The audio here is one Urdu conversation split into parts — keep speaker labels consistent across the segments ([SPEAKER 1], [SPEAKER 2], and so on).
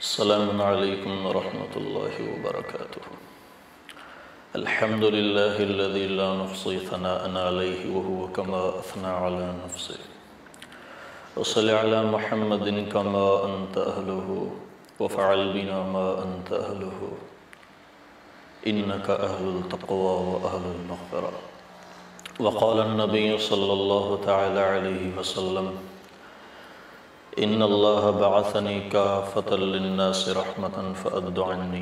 [SPEAKER 1] السلام علیکم ورحمۃ اللہ وبرکاتہ۔ الحمد للہ الذی لا نحصی ثناء علیہ وهو کما اثنى علی نفسہ، وصل علی محمد کما انت اہلہ وفعل بنا ما انت اہلہ انک اہل التقوی واہل المغفرہ۔ وقال النبی صلی اللہ تعالی علیہ وسلم ان اللہ بعثنی کافۃ للناس رحمۃ فأد عنی،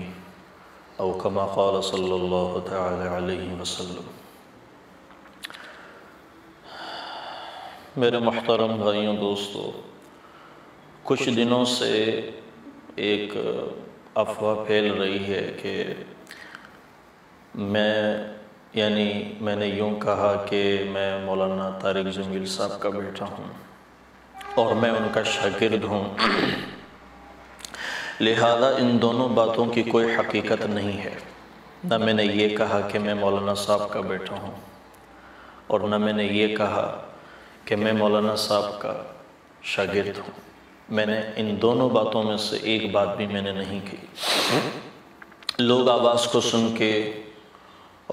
[SPEAKER 1] او کما قال صلی اللہ تعالی علیہ وسلم۔ میرے محترم بھائیوں دوستو، کچھ دنوں سے ایک افواہ پھیل رہی ہے کہ میں نے یوں کہا کہ میں مولانا طارق جمیل صاحب کا بیٹا ہوں اور میں ان کا شاگرد ہوں، لہذا ان دونوں باتوں کی کوئی حقیقت نہیں ہے۔ نہ میں نے یہ کہا کہ میں مولانا صاحب کا بیٹا ہوں، اور نہ میں نے یہ کہا کہ میں مولانا صاحب کا شاگرد ہوں۔ میں نے ان دونوں باتوں میں سے ایک بات بھی میں نے نہیں کی۔ لوگ آواز کو سن کے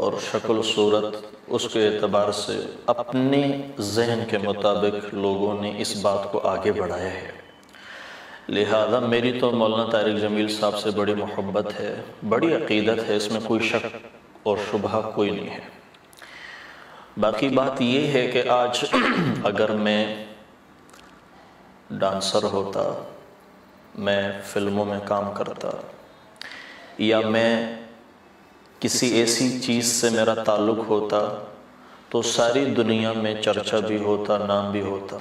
[SPEAKER 1] اور شکل و صورت اس کے اعتبار سے اپنے ذہن کے مطابق لوگوں نے اس بات کو آگے بڑھایا ہے، لہذا میری تو مولانا طارق جمیل صاحب سے بڑی محبت ہے، بڑی عقیدت ہے، اس میں کوئی شک اور شبہ کوئی نہیں ہے۔ باقی بات یہ ہے کہ آج اگر میں ڈانسر ہوتا، میں فلموں میں کام کرتا، یا میں کسی ایسی چیز سے میرا تعلق ہوتا تو ساری دنیا میں چرچا بھی ہوتا، نام بھی ہوتا،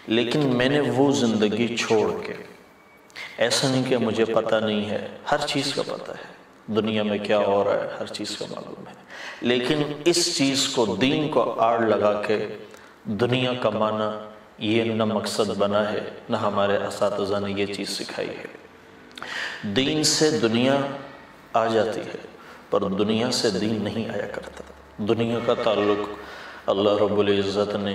[SPEAKER 1] لیکن میں نے وہ زندگی چھوڑ کے، ایسا نہیں کہ مجھے پتہ نہیں ہے، ہر چیز کا پتہ ہے، دنیا میں کیا ہو رہا ہے ہر چیز کا معلوم ہے، لیکن اس چیز کو، دین کو آڑ لگا کے دنیا کمانا، یہ نہ مقصد بنا ہے، نہ ہمارے اساتذہ نے یہ چیز سکھائی ہے۔ دین سے دنیا آ جاتی ہے، پر دنیا سے دین نہیں آیا کرتا۔ دنیا کا تعلق اللہ رب العزت نے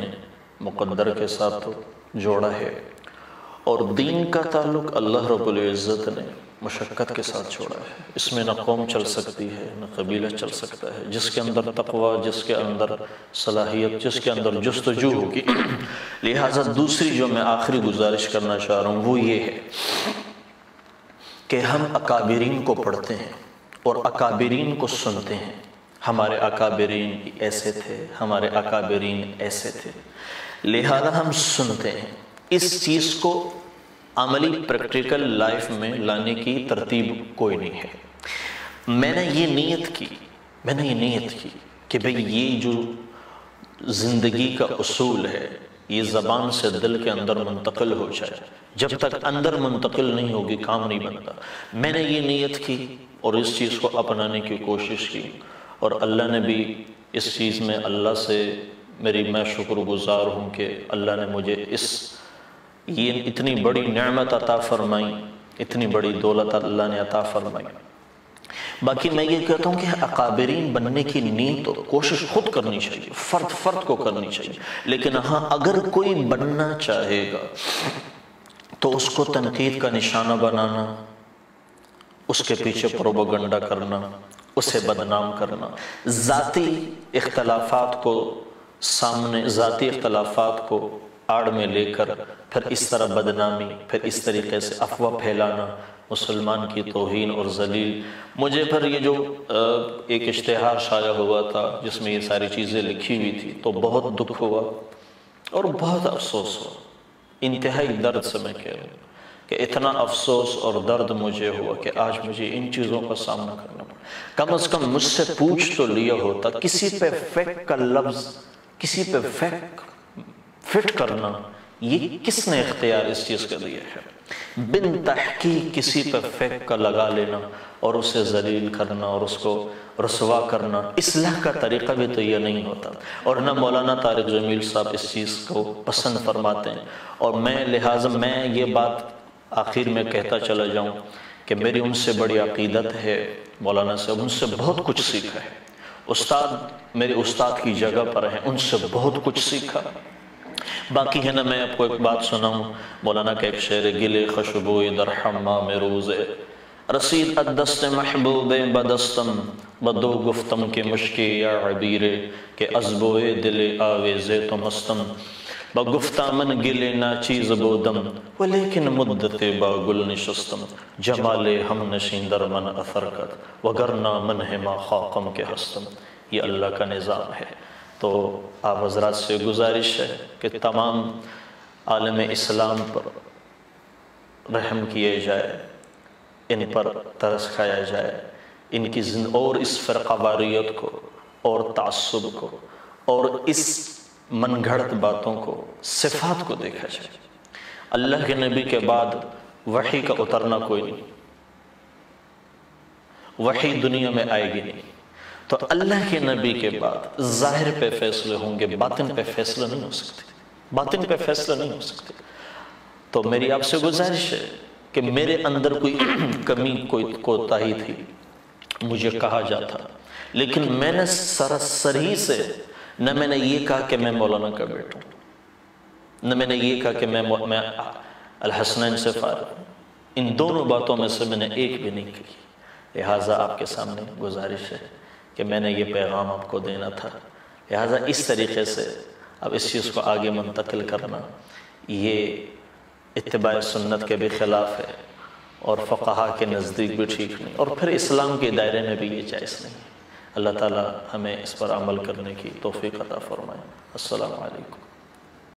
[SPEAKER 1] مقدر کے ساتھ جوڑا ہے، اور دین کا تعلق اللہ رب العزت نے مشقت کے ساتھ جوڑا ہے۔ اس میں نہ قوم چل سکتی ہے، نہ قبیلہ چل سکتا ہے۔ جس کے اندر تقوی، جس کے اندر صلاحیت، جس کے اندر جستجو ہوگی۔ لہٰذا دوسری جو میں آخری گزارش کرنا چاہ رہا ہوں وہ یہ ہے کہ ہم اکابرین کو پڑھتے ہیں اور اکابرین کو سنتے ہیں۔ ہمارے اکابرین ایسے تھے، ہمارے اکابرین ایسے تھے، لہذا ہم سنتے ہیں۔ اس چیز کو عملی پریکٹیکل لائف میں لانے کی ترتیب کوئی نہیں ہے۔ میں نے یہ نیت کی کہ بھئی یہ جو زندگی کا اصول ہے، یہ زبان سے دل کے اندر منتقل ہو جائے۔ جب تک اندر منتقل نہیں ہوگی کام نہیں بنتا۔ میں نے یہ نیت کی اور اس چیز کو اپنانے کی کوشش کی، اور اللہ نے بھی اس چیز میں اللہ سے میں شکر گزار ہوں کہ اللہ نے مجھے یہ اتنی بڑی نعمت عطا فرمائی، اتنی بڑی دولت اللہ نے عطا فرمائی۔ باقی میں یہ کہتا ہوں کہ اکابرین بننے کی نیت اور کوشش خود کرنی چاہیے، فرد کو کرنی چاہیے، لیکن ہاں اگر کوئی بننا چاہے گا تو اس کو تنقید کا نشانہ بنانا، اس کے پیچھے پروپیگنڈا کرنا، اسے بدنام کرنا، ذاتی اختلافات کو آڑ میں لے کر پھر اس طرح بدنامی، پھر اس طریقے سے افواہ پھیلانا، مسلمان کی توہین اور ذلیل۔ مجھے پھر یہ جو ایک اشتہار شائع ہوا تھا جس میں یہ ساری چیزیں لکھی ہوئی تھی تو بہت دکھ ہوا اور بہت افسوس ہوا، انتہائی درد سے میں کہہ رہا ہوں کہ اتنا افسوس اور درد مجھے ہوا کہ آج مجھے ان چیزوں کا سامنا کرنا پڑا۔ کم از کم مجھ سے پوچھ تو لیا ہوتا، کسی پہ فیک کا لفظ، کسی پہ فیک فٹ کرنا، یہ کس نے اختیار اس چیز کا دیا ہے؟ بن تحقیق کسی پہ فیک کا لگا لینا اور اسے ذلیل کرنا اور اس کو رسوا کرنا، اصلاح کا طریقہ بھی تو یہ نہیں ہوتا، اور نہ مولانا طارق جمیل صاحب اس چیز کو پسند فرماتے ہیں۔ اور لہٰذا میں یہ بات آخر میں کہتا چلا جاؤں کہ میری ان سے بڑی عقیدت ہے، مولانا صاحب ان سے بہت کچھ سیکھا ہے، استاد میرے استاد کی جگہ پر ہیں، ان سے بہت کچھ سیکھا، باقی ہے نا، میں آپ کو ایک بات سناؤں، مولانا کا ایک شعر، گلے خشبوئی در حمام روزے رسید الدست محبوب بدستم بدو گفتم کے مشکی یا عبیرے کہ ازبوئے دل آویزے تو مستم بگفتہ من گلے ناچیز بودم ولیکن مدت با گل نشستم جمال ہم نشین در من اثر کد وگرنا من ہما خاقم کے ہستم۔ یہ اللہ کا نظام ہے۔ تو آپ حضرات سے گزارش ہے کہ تمام عالم اسلام پر رحم کیے جائے، ان پر ترس کھایا جائے، ان کی اور اس فرقہ واریت کو اور تعصب کو اور اس من گھڑت باتوں کو، صفات کو دیکھا جائے۔ اللہ کے نبی کے بعد وحی کا اترنا کوئی نہیں، وحی دنیا میں آئے گی نہیں، تو اللہ کے نبی کے بعد ظاہر پہ فیصلے ہوں گے، باطن پہ فیصلہ نہیں ہو سکتے، باطن پہ فیصلہ نہیں ہو سکتے۔ تو میری آپ سے گزارش ہے کہ میرے اندر کوئی کمی، کوئی کوتاہی تھی، مجھے کہا جاتا، لیکن میں نے سراسری سے نہ میں نے یہ کہا کہ میں مولانا کا بیٹا ہوں، نہ میں نے یہ کہا کہ میں الحسنین سے فارغ ہوں، ان دونوں باتوں میں سے میں نے ایک بھی نہیں کی۔ لہٰذا آپ کے سامنے گزارش ہے کہ میں نے یہ پیغام آپ کو دینا تھا، لہٰذا اس طریقے سے اب اس چیز کو آگے منتقل کرنا یہ اتباع سنت کے بھی خلاف ہے اور فقہا کے نزدیک بھی ٹھیک نہیں، اور پھر اسلام کے دائرے میں بھی یہ جائز نہیں۔ اللہ تعالی ہمیں اس پر عمل کرنے کی توفیق عطا فرمائے۔ السلام علیکم۔